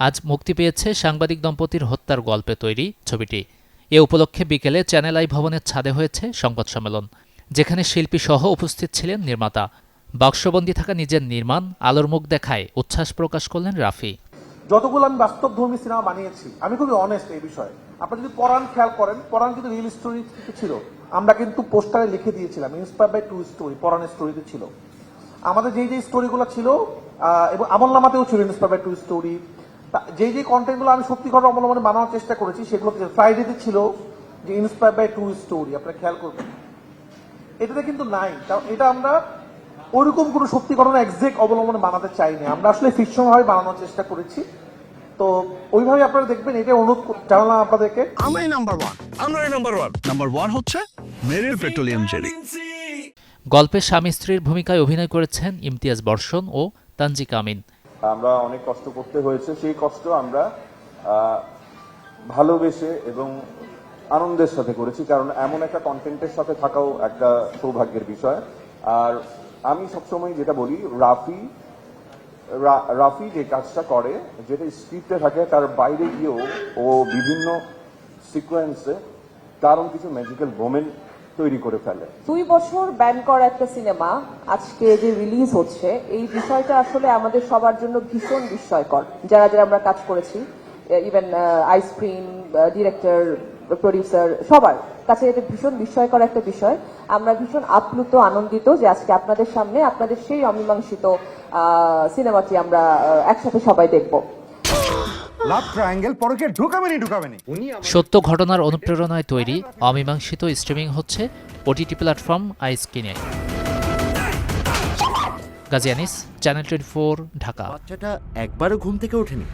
আজ মুক্তি পেয়েছে সাংবাদিক দম্পতির হত্যার গল্পে তৈরি ছবিটি। এ উপলক্ষে বিকেলে চ্যানেল আই ভবনের ছাদে হয়েছে সংবাদ সম্মেলন, যেখানে শিল্পী সহ উপস্থিত ছিলেন নির্মাতা। বাক্সবন্দি থাকা নিজের নির্মাণ আলোর মুখ দেখায় উচ্ছ্বাস প্রকাশ করলেন রাফি। যতগুলো আমি বাস্তবধর্মী সিনেমা বানিয়েছি, আমি খুবই অনেস্ট এই বিষয়ে। আপনারা যদি পরাণ খেয়াল করেন, পরাণ কিন্তু রিয়েল স্টোরি ছিল। আমরা কিন্তু পোস্টারে লিখে দিয়েছিলাম ইন্সপায়ার বাই ট্রু স্টোরি, পরাণের স্টোরিতে ছিল। আমাদের যেই স্টোরিগুলো ছিল এবং আমলনামাতেও ছিল ইন্সপায়ার বাই ট্রু স্টোরি, যেই কন্টেন্টগুলো আমি সত্যি ঘটনা অবলম্বনে বানানোর চেষ্টা করেছি সেগুলো ফ্রাইডেতে ছিল যে ইন্সপায়ার বাই ট্রু স্টোরি। আপনারা খেয়াল করবেন, এটাতে কিন্তু নাই। কারণ এটা আমরা ওইরকম কোনো সত্যি ঘটনা এক্সাক্ট অবলম্বনে বানাতে চাইনি, আমরা আসলে ফিকশন ভাবে বানানোর চেষ্টা করেছি। তো ওইভাবে আপনারা দেখবেন, এটা অনুরোধ জানালাম আপনাদেরকে। আমরাই নাম্বার ওয়ান, আমরাই নাম্বার ওয়ান। নাম্বার ওয়ান হচ্ছে মেরিল পেট্রোলিয়াম জেলি। গল্পে স্বামী স্ত্রীর ভূমিকায় অভিনয় করেছেন ইমতিয়াজ বর্ষণ ও তানজিকা আমিন। আমরা অনেক কষ্ট করতে হয়েছে, সেই কষ্ট আমরা ভালোবেসে এবং আনন্দের সাথে করেছি, কারণ এমন একটা কন্টেন্টের সাথে থাকাও একটা সৌভাগ্যের বিষয়। আর আমি সবসময় যেটা বলি, রাফি যে কাজটা করে, যেটা স্ক্রিপ্টে থাকে, তার বাইরে গিয়েও ও বিভিন্ন সিকোয়েন্সে দারুণ কিছু ম্যাজিক্যাল মোমেন্ট তৈরি করে ফেলে। 2 বছর ব্যান করা একটা সিনেমা আজকে যে রিলিজ হচ্ছে, এই বিষয়টা আসলে আমাদের সবার জন্য ভীষণ বিস্ময়কর। যারা যারা আমরা কাজ করেছি, ইভেন আইসক্রিন, ডিরেক্টর, প্রডিউসার, সবার কাছে এটা ভীষণ বিস্ময়কর একটা বিষয়। আমরা ভীষণ আপ্লুত, আনন্দিত যে আজকে আপনাদের সামনে আপনাদের সেই অমীমাংসিত সিনেমাটি আমরা একসাথে সবাই দেখব। লাভ ট্রায়াঙ্গেল পরকে ঢুকাবেনি। সত্য ঘটনার অনুপ্রেরণায় তৈরি অমীমাংসিত স্ট্রিমিং হচ্ছে ওটিটি প্ল্যাটফর্ম আইস্ক্রিনে। গাজী আনিস, চ্যানেল 24, ঢাকা। বাচ্চাটা একবারও ঘুম থেকে ওঠেনি।